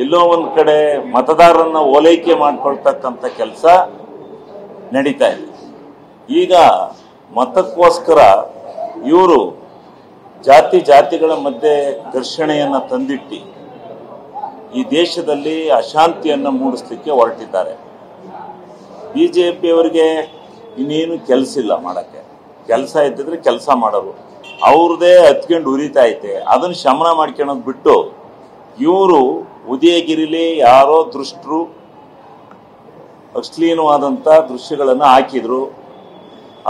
ಎಲ್ಲೋ ಒಂದು ಕಡೆ ಮತದಾರರನ್ನ ಓಲೈಕೆ ಮಾಡ್ಕೊಳ್ತಕ್ಕಂಥ ಕೆಲಸ ನಡೀತಾ ಇದೆ. ಈಗ ಮತಕ್ಕೋಸ್ಕರ ಇವರು ಜಾತಿಗಳ ಮಧ್ಯೆ ಘರ್ಷಣೆಯನ್ನ ತಂದಿಟ್ಟು ಈ ದೇಶದಲ್ಲಿ ಅಶಾಂತಿಯನ್ನು ಮೂಡಿಸಲಿಕ್ಕೆ ಹೊರಟಿದ್ದಾರೆ. ಬಿಜೆಪಿಯವರಿಗೆ ಇನ್ನೇನು ಕೆಲಸ ಇಲ್ಲ ಮಾಡಕ್ಕೆ. ಕೆಲಸ ಇದ್ದಿದ್ರೆ ಕೆಲಸ ಮಾಡೋರು, ಅವ್ರದೇ ಹತ್ಕೊಂಡು ಉರಿತಾ ಐತೆ, ಅದನ್ನು ಶಮನ ಮಾಡ್ಕೊಳ್ಳೋದು ಬಿಟ್ಟು ಇವರು ಉದಯಗಿರಿಲಿ ಯಾರೋ ದುಷ್ಟರು ಅಶ್ಲೀಲವಾದಂಥ ದೃಶ್ಯಗಳನ್ನು ಹಾಕಿದ್ರು.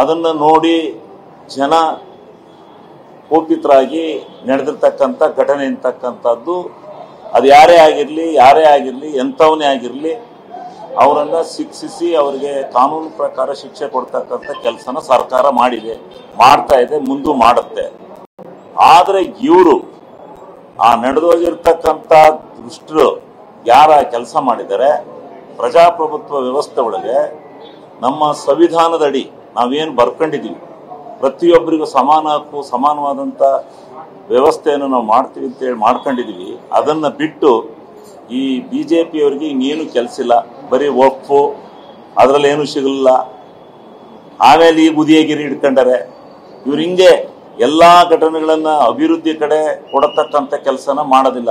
ಅದನ್ನು ನೋಡಿ ಜನ ಕೋಪಿತರಾಗಿ ನಡೆದಿರ್ತಕ್ಕಂಥ ಘಟನೆ ಅಂತಕ್ಕಂಥದ್ದು, ಅದು ಯಾರೇ ಆಗಿರಲಿ ಎಂಥವನೇ ಆಗಿರಲಿ ಅವರನ್ನ ಶಿಕ್ಷಿಸಿ ಅವರಿಗೆ ಕಾನೂನು ಪ್ರಕಾರ ಶಿಕ್ಷೆ ಕೊಡ್ತಕ್ಕಂಥ ಕೆಲಸನ ಸರ್ಕಾರ ಮಾಡ್ತಾ ಇದೆ, ಮುಂದೆ ಮಾಡುತ್ತೆ. ಆದರೆ ಇವರು ಆ ನಡೆದೋಗಿರ್ತಕ್ಕಂಥ ದುಷ್ಟರು ಯಾರ ಕೆಲಸ ಮಾಡಿದರೆ, ಪ್ರಜಾಪ್ರಭುತ್ವ ವ್ಯವಸ್ಥೆ ಒಳಗೆ ನಮ್ಮ ಸಂವಿಧಾನದಡಿ ನಾವೇನು ಬರ್ಕೊಂಡಿದ್ದೀವಿ, ಪ್ರತಿಯೊಬ್ಬರಿಗೂ ಸಮಾನ ಹಕ್ಕು ಸಮಾನವಾದಂಥ ವ್ಯವಸ್ಥೆಯನ್ನು ನಾವು ಮಾಡ್ತೀವಿ ಅಂತೇಳಿ ಮಾಡ್ಕೊಂಡಿದ್ದೀವಿ. ಅದನ್ನು ಬಿಟ್ಟು ಈ ಬಿಜೆಪಿಯವರಿಗೆ ಇನ್ನೇನು ಕೆಲಸ ಇಲ್ಲ, ಬರೀ ಒಪ್ಪು, ಅದರಲ್ಲಿ ಏನು ಸಿಗಲಿಲ್ಲ. ಆಮೇಲೆ ಈ ಉದಯಗಿರಿ ಇಟ್ಕೊಂಡರೆ ಇವ್ರು ಹಿಂಗೆ ಎಲ್ಲ ಘಟನೆಗಳನ್ನು ಅಭಿವೃದ್ಧಿ ಕಡೆ ಕೊಡತಕ್ಕಂಥ ಕೆಲಸನ ಮಾಡೋದಿಲ್ಲ.